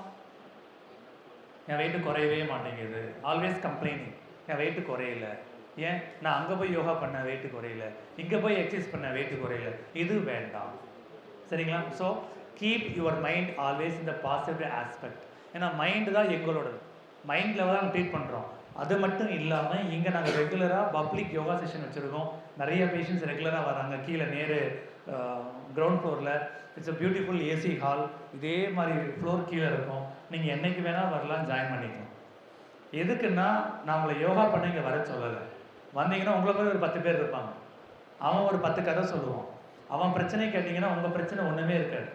என் வெயிட்டு குறையவே மாட்டேங்குது, ஆல்வேஸ் கம்ப்ளைனிங், என் வெயிட்டு குறையல. ஏன்? நான் அங்கே போய் யோகா பண்ண வெயிட்டு குறையல, இங்கே போய் எக்ஸசைஸ் பண்ண வெயிட்டு குறையல. இது வேண்டாம், சரிங்களா? So keep your mind always இந்த பாசிட்டிவ் ஆஸ்பெக்ட். ஏன்னா மைண்டு தான் எங்களோடது. மைண்ட் லெவலாக நம்ம ட்ரீட் பண்ணுறோம். அது மட்டும் இல்லாமல் இங்கே நாங்கள் ரெகுலராக பப்ளிக் யோகா செஷன் வச்சுருக்கோம். நிறைய பேஷண்ட்ஸ் ரெகுலராக வராங்க. கீழே நேரு கிரவுண்ட் ஃப்ளோரில் it's a beautiful AC hall. இதே மாதிரி ஃப்ளோர் கீழே இருக்கும். நீங்கள் என்றைக்கு வேணால் வரலாம், ஜாயின் பண்ணிக்கலாம். எதுக்குன்னா நான் உங்களை யோகா பண்ண இங்கே வர சொல்லலை. வந்தீங்கன்னா உங்களை மாதிரி ஒரு 10 பேர் இருப்பாங்க. அவன் ஒரு 10 கதை சொல்லுவான். அவன் பிரச்சனை கேட்டிங்கன்னா உங்கள் பிரச்சனை ஒன்றுமே இருக்காது.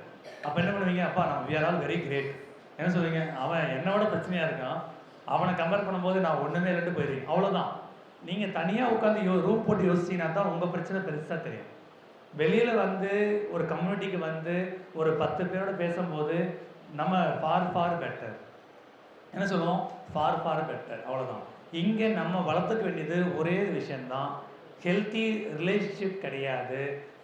அப்போ என்ன பண்ணுவீங்க? அப்பா நம்ம we are all very great. என்ன சொல்லுவீங்க? அவன் என்னோட பிரச்சனையாக இருக்கான், அவனை கம்பேர் பண்ணும்போது நான் ஒன்றுமே இல்லைட்டு போயிடுவீங்க. அவ்வளோதான். நீங்கள் தனியாக உட்காந்து ரூம் போட்டு யோசிச்சிங்கன்னா தான் உங்கள் பிரச்சனை பெருசாக தெரியும். வெளியில் வந்து ஒரு கம்யூனிட்டிக்கு வந்து ஒரு 10 பேரோட பேசும்போது நம்ம ஃபார் பெட்டர். என்ன சொல்லுவோம்? For better. அவ்வளோதான். இங்கே நம்ம வளர்த்துக்க வேண்டியது ஒரே விஷயந்தான், ஹெல்த்தி ரிலேஷன்ஷிப் கிடையாது.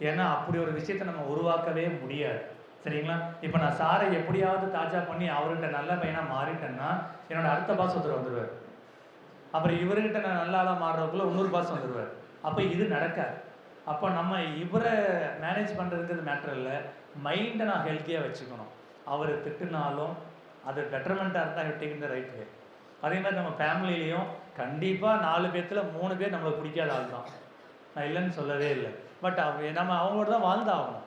ஏன்னா அப்படி ஒரு விஷயத்தை நம்ம உருவாக்கவே முடியாது, சரிங்களா? இப்போ நான் சாரை எப்படியாவது தாஜா பண்ணி அவர்கிட்ட நல்ல பையனாக மாறிட்டேன்னா என்னோட அடுத்த பாஸ் ஒருத்தர் வந்துடுவார். அப்புறம் இவர்கிட்ட நான் நல்ல ஆளாக மாறுறதுக்குள்ள இன்னொரு பாஸ் வந்துடுவார். அப்போ இது நடக்காது. அப்போ நம்ம இவரை மேனேஜ் பண்ணுறதுக்கு மேட்டர் இல்லை, மைண்டை நான் ஹெல்த்தியாக வச்சுக்கணும். அவர் திட்டுனாலும் அது பெட்டர்மெண்ட்டாக இருந்தால் டேக் இந்த ரைட் வே. அதே மாதிரி நம்ம ஃபேமிலியிலையும் கண்டிப்பாக 4 பேர்த்தில் 3 பேர் நம்மளுக்கு பிடிக்காத ஆள் தான். நான் இல்லைன்னு சொல்லவே இல்லை. பட் நம்ம அவங்களோட தான் வாழ்ந்தாகணும்,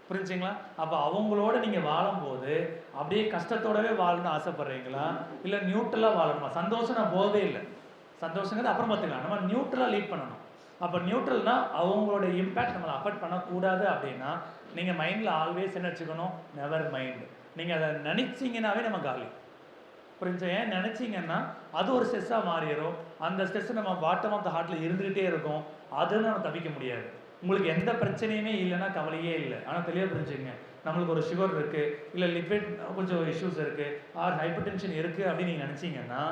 புரிஞ்சுங்களா? அப்போ அவங்களோட நீங்கள் வாழும்போது அப்படியே கஷ்டத்தோடவே வாழணும்னு ஆசைப்பட்றீங்களா, இல்லை நியூட்ரலாக வாழணுமா? சந்தோஷம் நான் போகவே இல்லை, சந்தோஷங்கிறது அப்புறம் பார்த்துக்கலாம். நம்ம நியூட்ரலாக லீட் பண்ணணும். அப்போ நியூட்ரல்னால் அவங்களோட இம்பேக்ட் நம்மளை அஃபெக்ட் பண்ணக்கூடாது. அப்படின்னா நீங்கள் மைண்டில் ஆல்வேஸ் என்ன வச்சுக்கணும்? Never mind. நீங்கள் அதை நினச்சிங்கன்னாவே நம்ம காலி, புரிஞ்சு? ஏன் நினச்சிங்கன்னா அது ஒரு ஸ்ட்ரெஸ்ஸாக மாறிடும். அந்த ஸ்ட்ரெஸ்ஸை நம்ம பாட்டம் ஆஃப் த ஹார்ட்டில் இருந்துக்கிட்டே இருக்கும். அதுன்னு நம்ம தப்பிக்க முடியாது. உங்களுக்கு எந்த பிரச்சனையுமே இல்லைன்னா கவலையே இல்லை. ஆனால் தெளிவாக புரிஞ்சுங்க, நம்மளுக்கு ஒரு சுகர் இருக்குது, இல்லை லிப்பிட் கொஞ்சம் இஷ்யூஸ் இருக்குது, ஆர் ஹைப்பர் டென்ஷன் இருக்குது அப்படின்னு நீங்கள் நினச்சிங்கன்னா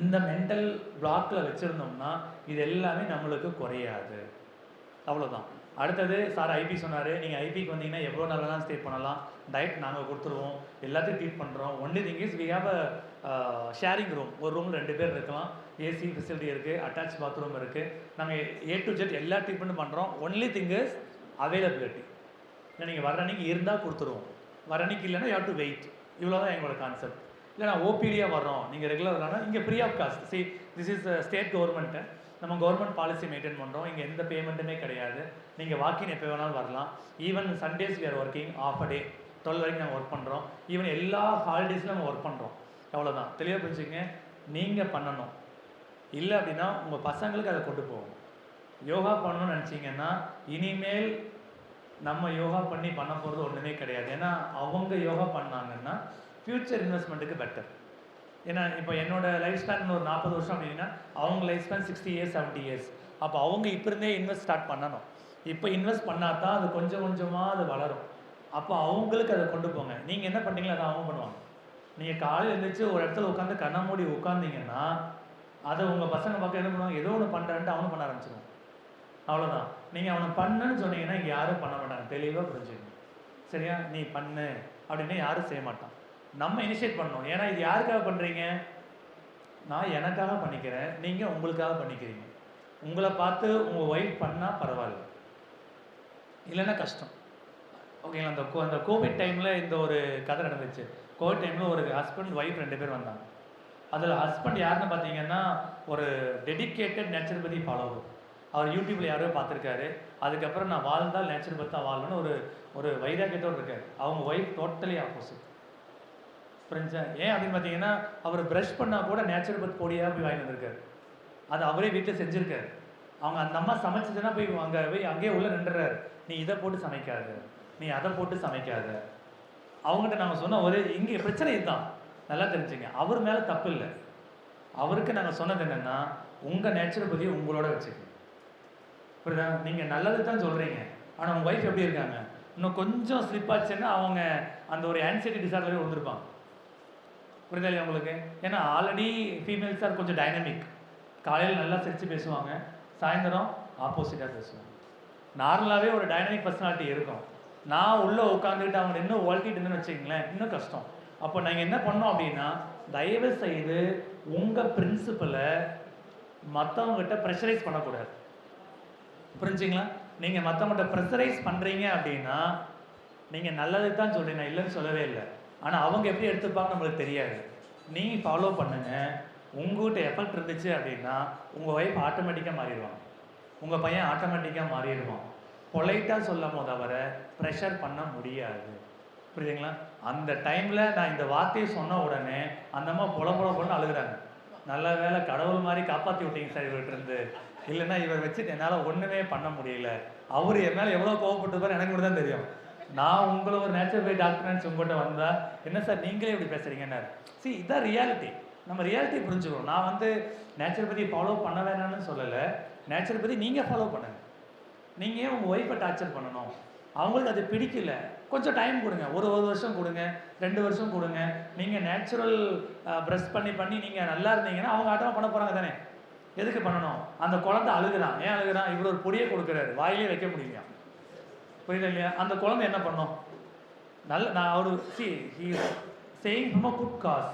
இந்த மென்டல் பிளாக்கில் வச்சுருந்தோம்னா இது எல்லாமே நம்மளுக்கு குறையாது. அவ்வளோதான். அடுத்தது சார் ஐபி சொன்னார். நீங்கள் ஐபிக்கு வந்தீங்கன்னா எவ்வளோ நாளெல்லாம் ஸ்டே பண்ணலாம், டயட் நாங்கள் கொடுத்துருவோம், எல்லாத்தையும் ட்ரீட் பண்ணுறோம். Only thing is we have a sharing room. ஒரு ரூமில் 2 பேர் இருக்கலாம், ஏசி ஃபெசிலிட்டி இருக்குது, அட்டாச் பாத்ரூம் இருக்குது. நாங்கள் A to Z எல்லா ட்ரீட்மெண்ட்டும் பண்ணுறோம். Only thing is availability. இல்லை நீங்கள் வர அன்றைக்கி இருந்தால் கொடுத்துருவோம், வர அன்றைக்கி இல்லைன்னா யூ ஹேவ் டு வெயிட். இவ்வளோ தான் எங்களோட கான்செப்ட். இல்லை நான் ஓபிடியாக வர்றோம், நீங்கள் ரெகுலர் வரலாம், இங்கே free of cost. See this is state government, நம்ம கவர்மெண்ட் பாலிசி மெயின்டைன் பண்ணுறோம். இங்கே எந்த பேமெண்ட்டுமே கிடையாது. நீங்கள் வாக்கின் எப்போ வேணாலும் வரலாம். Even Sundays we are working half a day, 12 வரைக்கும் நாங்கள் ஒர்க் பண்ணுறோம். ஈவன் எல்லா ஹாலிடேஸில் நம்ம ஒர்க் பண்ணுறோம். அவ்வளோதான். தெளிவாக புரிஞ்சுங்க. நீங்கள் பண்ணணும். இல்லை அப்படின்னா உங்கள் பசங்களுக்கு அதை கொண்டு போகணும். யோகா பண்ணணும்னு நினச்சிங்கன்னா இனிமேல் நம்ம யோகா பண்ண போகிறது ஒன்றுமே கிடையாது. ஏன்னா அவங்க யோகா பண்ணாங்கன்னா ஃப்யூச்சர் இன்வெஸ்ட்மெண்ட்டுக்கு பெட்டர். ஏன்னா இப்போ என்னோடய லைஃப் ஸ்பேன் ஒரு 40 வருஷம் அப்படின்னா அவங்க லைஃப் ஸ்பேன் 60 இயர்ஸ் 70 இயர்ஸ். அப்போ அவங்க இப்போ இருந்தே இன்வெஸ்ட் ஸ்டார்ட் பண்ணணும். இப்போ இன்வெஸ்ட் பண்ணால் தான் அது கொஞ்சம் கொஞ்சமாக அது வளரும். அப்போ அவங்களுக்கு அதை கொண்டு போங்க. நீங்கள் என்ன பண்ணுறீங்களோ அதை அவங்க பண்ணுவாங்க. நீங்கள் காலையில் எழுந்திரிச்சு ஒரு இடத்துல உட்காந்து கண்ணை மூடி உட்காந்திங்கன்னா அதை உங்கள் பசங்க பார்க்க என்ன பண்ணுவாங்க, ஏதோ ஒன்று பண்ணுறேன்ட்டு அவனும் பண்ண ஆரம்பிச்சிடுவான். அவ்வளோதான். நீங்கள் அவனை பண்ணுன்னு சொன்னீங்கன்னா இங்கே யாரும் பண்ண மாட்டாங்க. தெளிவாக புரிஞ்சுக்கணும். சரியா? நீ பண்ணு அப்படின்னு யாரும் செய்ய மாட்டான். நம்ம இனிஷியேட் பண்ணணும். ஏன்னா இது யாருக்காக பண்ணுறீங்க? நான் எனக்காக பண்ணிக்கிறேன், நீங்கள் உங்களுக்காக பண்ணிக்கிறீங்க. உங்களை பார்த்து உங்கள் ஒய்ஃப் பண்ணால் பரவாயில்ல, இல்லைன்னா கஷ்டம். ஓகேங்களா? அந்த கோவிட் டைமில் இந்த ஒரு கதை நடந்துச்சு. கோவிட் டைமில் ஒரு ஹஸ்பண்ட் ஒய்ஃப் 2 பேர் வந்தாங்க. அதில் ஹஸ்பண்ட் யாருன்னு பார்த்தீங்கன்னா ஒரு டெடிக்கேட்டட் நேச்சுரோபதி ஃபாலோவர். அவர் யூடியூப்பில் யாரோ பார்த்துருக்காரு. அதுக்கப்புறம் நான் வாழ்ந்தால் நேச்சுரோபதி தான் வாழணும்னு ஒரு வைராக்கியத்தோடு இருக்கார். அவங்க ஒய்ஃப் டோட்டலி ஆப்போசிட். புரிஞ்சா? ஏன் அப்படின்னு பார்த்தீங்கன்னா அவர் ப்ரஷ் பண்ணால் கூட நேச்சுரோபதி பொடியாக போய் வாங்கி வந்திருக்காரு. அது அவரே வீட்டில் செஞ்சுருக்காரு. அவங்க அந்த அம்மா சமைச்சதுன்னா போய் அங்கேயே உள்ளே நின்றுறாரு. நீ இதை போட்டு சமைக்காத, நீ அதை போட்டு சமைக்காத. அவங்ககிட்ட நாங்கள் சொன்ன இங்கே பிரச்சனை இதுதான். நல்லா தெரிஞ்சுங்க. அவர் மேலே தப்பு இல்லை. அவருக்கு நாங்கள் சொன்னது என்னென்னா உங்கள் நேச்சுரோபதியை உங்களோட வச்சுக்கணும். புரியுதா? நீங்கள் நல்லது தான் சொல்கிறீங்க, ஆனால் உங்கள் ஒய்ஃப் எப்படி இருக்காங்க? இன்னும் கொஞ்சம் ஸ்லிப் ஆச்சுன்னா அவங்க அந்த ஒரு ஆன்சைட்டி டிசார்டரே வந்துருப்பாங்க. புரியுதா இல்லையா உங்களுக்கு? ஏன்னா ஆல்ரெடி ஃபீமேல்ஸ் ஆர் கொஞ்சம் டைனமிக். காலையில் நல்லா சிரித்து பேசுவாங்க, சாயந்தரம் ஆப்போசிட்டாக பேசுவாங்க. நார்மலாகவே ஒரு டைனமிக் பர்சனாலிட்டி இருக்கும். நான் உள்ளே உட்காந்துக்கிட்டு அவங்க இன்னும் வளர்த்திட்டுன்னு வச்சுக்கிங்களேன், இன்னும் கஷ்டம். அப்போ நாங்கள் என்ன பண்ணோம் அப்படின்னா, தயவு செய்து உங்கள் பிரின்சிபலை மற்றவங்ககிட்ட ப்ரெஷரைஸ் பண்ணக்கூடாது. புரிஞ்சுங்களா? நீங்கள் மற்றவங்கள்ட்ட ப்ரெஷரைஸ் பண்ணுறீங்க அப்படின்னா நீங்கள் நல்லது தான் சொல்கிறீங்க, இல்லைன்னு சொல்லவே இல்லை. ஆனால் அவங்க எப்படி எடுத்துப்பாங்கன்னு நம்மளுக்கு தெரியாது. நீ ஃபாலோ பண்ணுங்கள். உங்கள்கிட்ட எஃபெக்ட் இருந்துச்சு அப்படின்னா உங்கள் ஒய்ஃப் ஆட்டோமேட்டிக்காக மாறிடுவாங்க, உங்கள் பையன் ஆட்டோமேட்டிக்காக மாறிடுவான். பொலைட்டாக சொல்லாமோ தவிர ப்ரெஷர் பண்ண முடியாது. புரியுதுங்களா? அந்த டைமில் நான் இந்த வார்த்தையை சொன்ன உடனே அந்த அம்மா பொல அழுகுறாங்க. நல்ல வேலை கடவுள் மாதிரி காப்பாற்றி விட்டீங்க சார் இவர்கிட்டருந்து. இல்லைன்னா இவர் வச்சுட்டு என்னால் ஒன்றுமே பண்ண முடியல. அவர் என் மேலே எவ்வளோ கோவப்பட்டுப்பார் எனக்கு மட்டும் தான் தெரியும். நான் உங்களை ஒரு நேச்சுரோபதி டாக்டர்னு உங்கள்கிட்ட வந்தால் என்ன சார் நீங்களே இப்படி பேசுகிறீங்கன்னாரு. இதான் ரியாலிட்டி. நம்ம ரியாலிட்டி புரிஞ்சுக்கணும். நான் நேச்சுரோபதி ஃபாலோ பண்ண வேணாம்னு சொல்லலை. நேச்சுரோபதி நீங்கள் ஃபாலோ பண்ணுங்கள். நீங்கள் ஏன் உங்கள் ஒய்ஃபை டார்ச்சர் பண்ணணும்? அவங்களுக்கு அது பிடிக்கல, கொஞ்சம் டைம் கொடுங்க. ஒரு வருஷம் கொடுங்க, 2 வருஷம் கொடுங்க. நீங்கள் நேச்சுரல் ப்ரெஷ் பண்ணி நீங்கள் நல்லா இருந்தீங்கன்னா அவங்க ஆட்டமாக பண்ண போகிறாங்க தானே. எதுக்கு பண்ணணும்? அந்த குழந்தை அழுகுறான். ஏன் அழுகுறான்? இவர் ஒரு பொடியை கொடுக்குறாரு, வாயிலே வைக்க முடியுங்க. புரியுது இல்லையா? அந்த குழந்தை என்ன பண்ணும்? நான் அவர் saying from a good cause.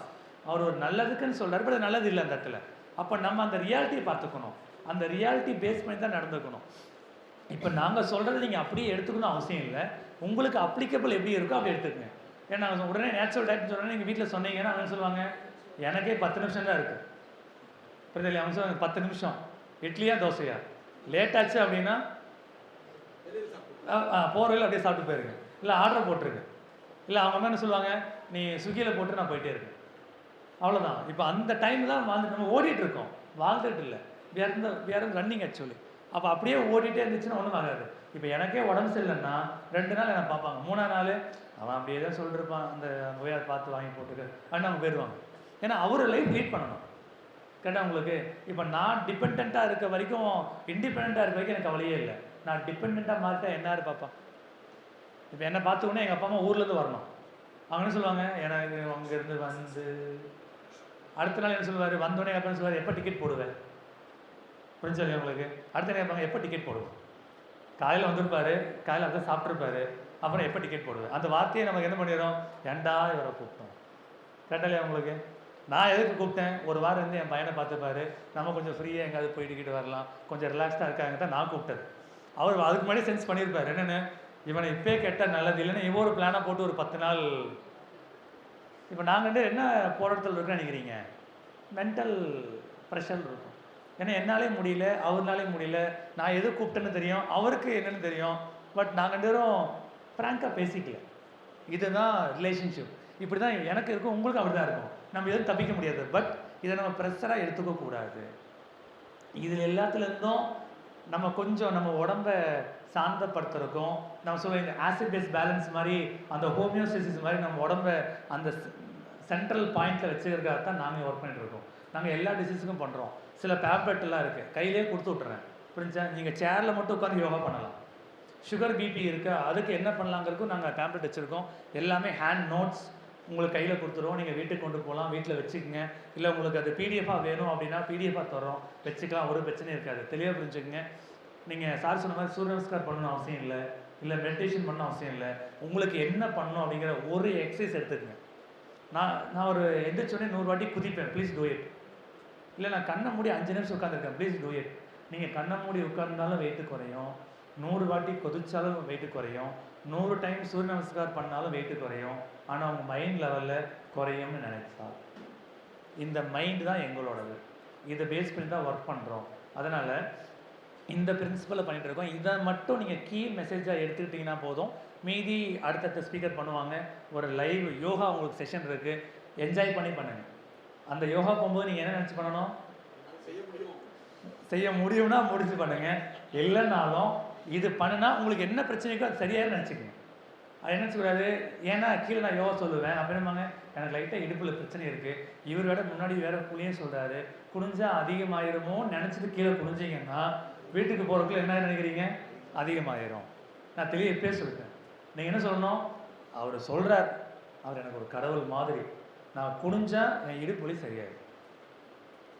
அவர் ஒரு நல்லதுக்குன்னு சொல்கிறார், பட் நல்லது இல்லை அந்த இடத்துல. அப்போ நம்ம அந்த ரியாலிட்டியை பார்த்துக்கணும். அந்த ரியாலிட்டி பேஸ் பண்ணி தான் நடந்துக்கணும். இப்போ நாங்கள் சொல்கிறது நீங்கள் அப்படியே எடுத்துக்கணும் அவசியம் இல்லை. உங்களுக்கு அப்ளிகபிள் எப்படி இருக்கோ அப்படி எடுத்துக்கங்க. ஏன்னா நாங்கள் உடனே நேச்சுரல் டயட்னு சொன்னோன்னே நீங்கள் வீட்டில் சொன்னீங்கன்னா அவங்க சொல்லுவாங்க எனக்கே 10 நிமிஷம் தான் இருக்குது. புரியுது இல்லையா? அவங்க சொல்லுவாங்க 10 நிமிஷம் இட்லியா தோசையா, லேட் ஆச்சு அப்படின்னா போகிறதில்ல அப்படியே சாப்பிட்டு போயிருங்க, இல்லை ஆர்டர் போட்டிருக்கு, இல்லை அவங்க என்ன சொல்லுவாங்க நீ ஸ்விக்கியில் போட்டு நான் போயிட்டே இருக்கேன். அவ்வளோதான். இப்போ அந்த டைம் தான் நம்ம ஓடிட்டுருக்கோம், வாழ்ந்துட்டு இல்லை. We are running actually. அப்போ அப்படியே ஓடிட்டே இருந்துச்சுன்னா ஒன்றும் ஆகாது. இப்போ எனக்கே உடம்பு சரியில்லைன்னா 2 நாள் என்னை பார்ப்பாங்க, 3ஆம் நாள் அவன் அப்படியே தான் சொல்லிருப்பான், அந்த நோயார் பார்த்து வாங்கி போட்டுக்கு அப்படின்னு அவங்க போயிடுவாங்க. ஏன்னா அவர் லைஃப் லீட் பண்ணணும். கேட்டால் உங்களுக்கு இப்போ நான் டிபெண்ட்டாக இருக்க வரைக்கும், இண்டிபெண்ட்டாக இருக்க வரைக்கும் எனக்கு கவலையே இல்லை. நான் டிபெண்ட்டாக மாறிட்டா என்ன பார்ப்பான். இப்போ என்னை பார்த்துக்கோன்னே எங்கள் அப்பா அம்மா ஊர்லேருந்து வரணும். அவங்க என்ன சொல்லுவாங்க, எனக்கு அங்கேருந்து வந்து அடுத்த நாள் என்ன சொல்லுவார், வந்தோடனே அப்படின்னு சொல்லுவார் எப்போ டிக்கெட் போடுவேன். புரிஞ்சு உங்களுக்கு? அடுத்த நேரம் கேட்பாங்க எப்போ டிக்கெட் போடுவோம். காலையில் வந்திருப்பாரு, காலையில் அப்படியே சாப்பிட்ருப்பாரு, அப்புறம் எப்போ டிக்கெட் போடுவேன். அந்த வார்த்தையை நமக்கு என்ன பண்ணிடுறோம், ஏன்டா இவரை கூப்பிட்டோம். கேட்டாலே உங்களுக்கு நான் எதுக்கு கூப்பிட்டேன், ஒரு வாரம் இருந்து என் பையனை பார்த்துப்பாரு, நம்ம கொஞ்சம் ஃப்ரீயாக எங்கேயாவது போயிட்டுக்கிட்டு வரலாம், கொஞ்சம் ரிலாக்ஸ்டாக இருக்காங்க தான் நான் கூப்பிட்டது. அவர் அதுக்கு முன்னாடி சென்ஸ் பண்ணியிருப்பார், என்னென்னு இவனை இப்போயே கேட்டால் நல்லது இல்லைன்னா இவன் ஒரு பிளானை போட்டு ஒரு 10 நாள். இப்போ நாங்கள் என்ன போராட்டத்தில் இருக்குன்னு நினைக்கிறீங்க, மென்டல் ப்ரெஷர் இருக்கும். ஏன்னா என்னாலே முடியல, அவர்னாலே முடியல. நான் எது கூப்பிட்டேன்னு தெரியும், அவருக்கு என்னென்னு தெரியும், பட் நாங்கள் 2 பேரும் ஃப்ராங்காக பேசிக்கல. இதுதான் ரிலேஷன்ஷிப். இப்படி தான் எனக்கு இருக்கும், உங்களுக்கு அப்படி தான் இருக்கும். நம்ம எதுவும் தப்பிக்க முடியாது. பட் இதை நம்ம ப்ரெஷராக எடுத்துக்கக்கூடாது. இதில் எல்லாத்துலேருந்தும் நம்ம கொஞ்சம் நம்ம உடம்ப சாந்தப்படுத்துறதுக்கும், நம்ம சொல்ல இந்த ஆசிட் பேஸ் பேலன்ஸ் மாதிரி, அந்த ஹோமியோஸ்டேசிஸ் மாதிரி நம்ம உடம்ப அந்த சென்ட்ரல் பாயிண்ட்டில் வச்சுக்கிறதுக்காக தான் நாங்கள் ஒர்க் பண்ணிட்டுருக்கோம். நாங்கள் எல்லா டிசீஸுக்கும் பண்ணுறோம். சில பேப்லெட்லாம் இருக்குது, கையிலே கொடுத்து விட்டுறேன். புரிஞ்சா? நீங்கள் சேரில் மட்டும் உட்காந்து யோகா பண்ணலாம். சுகர் பிபி இருக்கா, அதுக்கு என்ன பண்ணலாங்கிறதுக்கும் நாங்கள் பேம்ப்ளெட் வச்சுருக்கோம். எல்லாமே ஹேண்ட் நோட்ஸ் உங்களுக்கு கையில் கொடுத்துருவோம். நீங்கள் வீட்டுக்கு கொண்டு போகலாம், வீட்டில் வச்சுக்கோங்க. இல்லை உங்களுக்கு அது பிடிஎஃபாக வேணும் அப்படின்னா பிடிஎஃபாக தரோம், வச்சுக்கலாம். ஒரு பிரச்சனையும் இருக்காது. தெளிவாக புரிஞ்சுக்கங்க. நீங்கள் சார் சொன்ன மாதிரி சூரிய நமஸ்கார் பண்ணணும் அவசியம் இல்லை, இல்லை மெடிடேஷன் பண்ணணும் அவசியம் இல்லை. உங்களுக்கு என்ன பண்ணணும் அப்படிங்கிற ஒரு எக்ஸசைஸ் எடுத்துக்கங்க. நான் ஒரு எந்திரிச்சோடனே 100 வாட்டி குதிப்பேன், ப்ளீஸ் டூ இட். இல்லை நான் கண்ணை மூடி 5 நிமிஷம் உட்காந்துருக்கேன், ப்ளீஸ் டூ இட். நீங்கள் கண்ணை மூடி உட்கார்ந்தாலும் வெயிட்டு குறையும், 100 வாட்டி கொதிச்சாலும் வெயிட்டு குறையும், 100 டைம் சூரிய நமஸ்கார் பண்ணாலும் வெயிட்டு குறையும். ஆனால் உங்கள் மைண்ட் லெவலில் குறையும்னு நினைச்சா, இந்த மைண்டு தான் எங்களோடது. இதை பேஸ் பண்ணி தான் ஒர்க் பண்ணுறோம். அதனால் இந்த பிரின்சிபலை பண்ணிகிட்டு இருக்கோம். இதை மட்டும் நீங்கள் கீ மெசேஜாக எடுத்துக்கிட்டிங்கன்னா போதும். மீதி அடுத்தடுத்த ஸ்பீக்கர் பண்ணுவாங்க. ஒரு லைவ் யோகா உங்களுக்கு செஷன் இருக்குது, என்ஜாய் பண்ணி பண்ணுங்கள். அந்த யோகா போகும்போது நீங்கள் என்ன நினச்சி பண்ணணும்? செய்ய முடியும்னா முடிச்சு பண்ணுங்கள். இல்லைனாலும் இது பண்ணுனா உங்களுக்கு என்ன பிரச்சனைக்கோ அது சரியாக நினச்சிக்கங்க. அது என்ன சொல்லக்கூடாது, ஏன்னா கீழே நான் யோகா சொல்லுவேன் அப்படின்பாங்க, எனக்கு லைட்டாக இடுப்பில் பிரச்சனை இருக்குது, இவர் வேறு முன்னாடி வேறு புள்ளியே சொல்கிறாரு, குனிஞ்சா அதிகமாயிருமோன்னு நினச்சிட்டு கீழே குனிஞ்சிங்கன்னா வீட்டுக்கு போகிறதுக்குள்ள என்ன நினைக்கிறீங்க? அதிகமாயிரும். நான் தெளிவாக இப்பயே சொல்லிட்டேன். நீங்கள் என்ன சொல்லணும்? அவர் சொல்கிறார், அவர் எனக்கு ஒரு கடவுள் மாதிரி, நான் குனிஞ்சா என் இடுப்பு வலி சரியாயிடும்,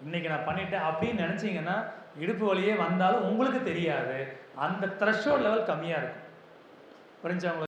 இன்றைக்கி நான் பண்ணிட்டேன் அப்படின்னு நினச்சிங்கன்னா இடுப்பு வலியே வந்தாலும் உங்களுக்கு தெரியாது. அந்த த்ரெஷோல்ட் லெவல் கம்மியாக இருக்கும். புரிஞ்சவங்களுக்கு